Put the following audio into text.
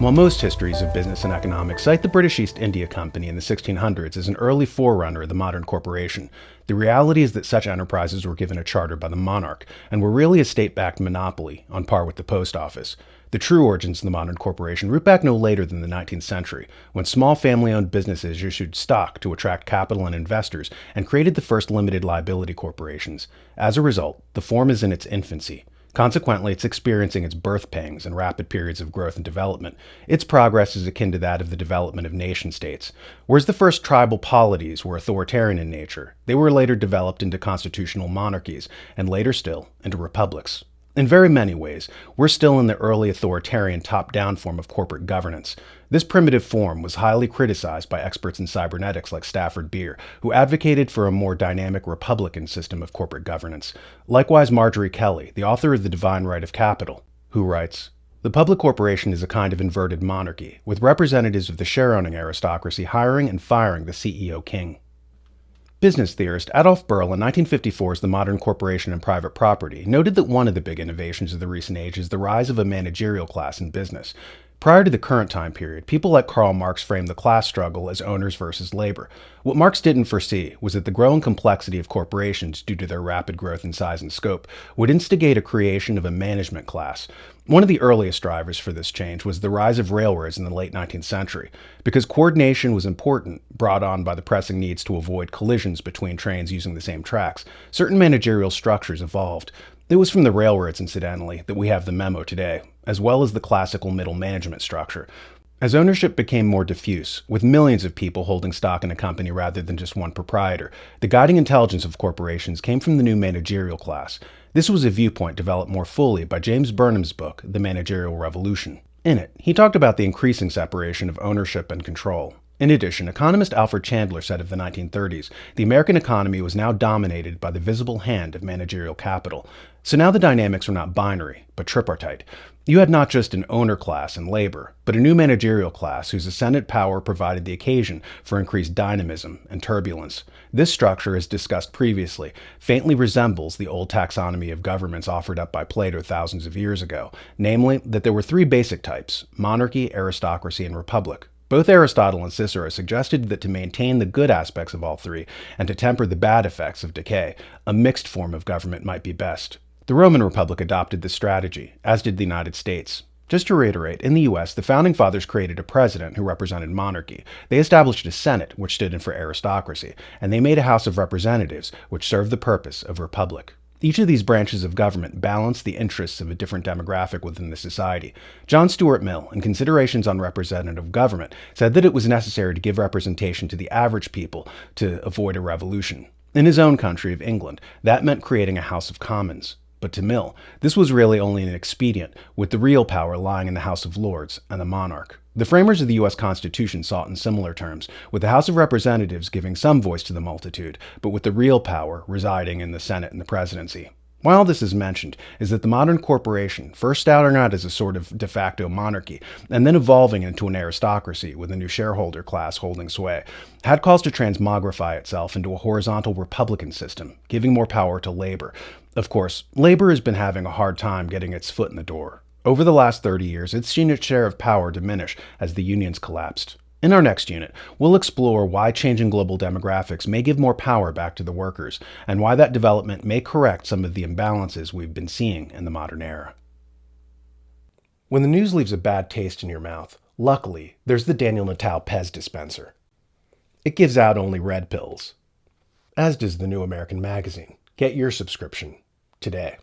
While most histories of business and economics cite the British East India Company in the 1600s as an early forerunner of the modern corporation, the reality is that such enterprises were given a charter by the monarch and were really a state-backed monopoly, on par with the post office. The true origins of the modern corporation root back no later than the 19th century, when small family-owned businesses issued stock to attract capital and investors and created the first limited liability corporations. As a result, the form is in its infancy. Consequently, it's experiencing its birth pangs and rapid periods of growth and development. Its progress is akin to that of the development of nation-states. Whereas the first tribal polities were authoritarian in nature, they were later developed into constitutional monarchies, and later still, into republics. In very many ways, we're still in the early authoritarian top-down form of corporate governance. This primitive form was highly criticized by experts in cybernetics like Stafford Beer, who advocated for a more dynamic republican system of corporate governance. Likewise, Marjorie Kelly, the author of The Divine Right of Capital, who writes, "The public corporation is a kind of inverted monarchy, with representatives of the share-owning aristocracy hiring and firing the CEO king." Business theorist Adolf Berle in 1954's The Modern Corporation and Private Property noted that one of the big innovations of the recent age is the rise of a managerial class in business. Prior to the current time period, people like Karl Marx framed the class struggle as owners versus labor. What Marx didn't foresee was that the growing complexity of corporations, due to their rapid growth in size and scope, would instigate a creation of a management class. One of the earliest drivers for this change was the rise of railroads in the late 19th century. Because coordination was important, brought on by the pressing needs to avoid collisions between trains using the same tracks, certain managerial structures evolved. It was from the railroads, incidentally, that we have the memo today, as well as the classical middle management structure. As ownership became more diffuse, with millions of people holding stock in a company rather than just one proprietor, the guiding intelligence of corporations came from the new managerial class. This was a viewpoint developed more fully by James Burnham's book, The Managerial Revolution. In it, he talked about the increasing separation of ownership and control. In addition, economist Alfred Chandler said of the 1930s, the American economy was now dominated by the visible hand of managerial capital. So now the dynamics were not binary, but tripartite. You had not just an owner class and labor, but a new managerial class whose ascendant power provided the occasion for increased dynamism and turbulence. This structure, as discussed previously, faintly resembles the old taxonomy of governments offered up by Plato thousands of years ago, namely that there were three basic types: monarchy, aristocracy, and republic. Both Aristotle and Cicero suggested that to maintain the good aspects of all three and to temper the bad effects of decay, a mixed form of government might be best. The Roman Republic adopted this strategy, as did the United States. Just to reiterate, in the US, the Founding Fathers created a president who represented monarchy. They established a Senate, which stood in for aristocracy, and they made a House of Representatives, which served the purpose of republic. Each of these branches of government balanced the interests of a different demographic within the society. John Stuart Mill, in Considerations on Representative Government, said that it was necessary to give representation to the average people to avoid a revolution. In his own country of England, that meant creating a House of Commons. But to Mill, this was really only an expedient, with the real power lying in the House of Lords and the monarch. The framers of the U.S. Constitution saw it in similar terms, with the House of Representatives giving some voice to the multitude, but with the real power residing in the Senate and the presidency. Why all this is mentioned is that the modern corporation, first starting out as a sort of de facto monarchy, and then evolving into an aristocracy with a new shareholder class holding sway, had calls to transmogrify itself into a horizontal republican system, giving more power to labor. Of course, labor has been having a hard time getting its foot in the door. Over the last 30 years, it's seen its share of power diminish as the unions collapsed. In our next unit, we'll explore why changing global demographics may give more power back to the workers, and why that development may correct some of the imbalances we've been seeing in the modern era. When the news leaves a bad taste in your mouth, luckily, there's the Daniel Natal Pez dispenser. It gives out only red pills, as does the New American Magazine. Get your subscription today.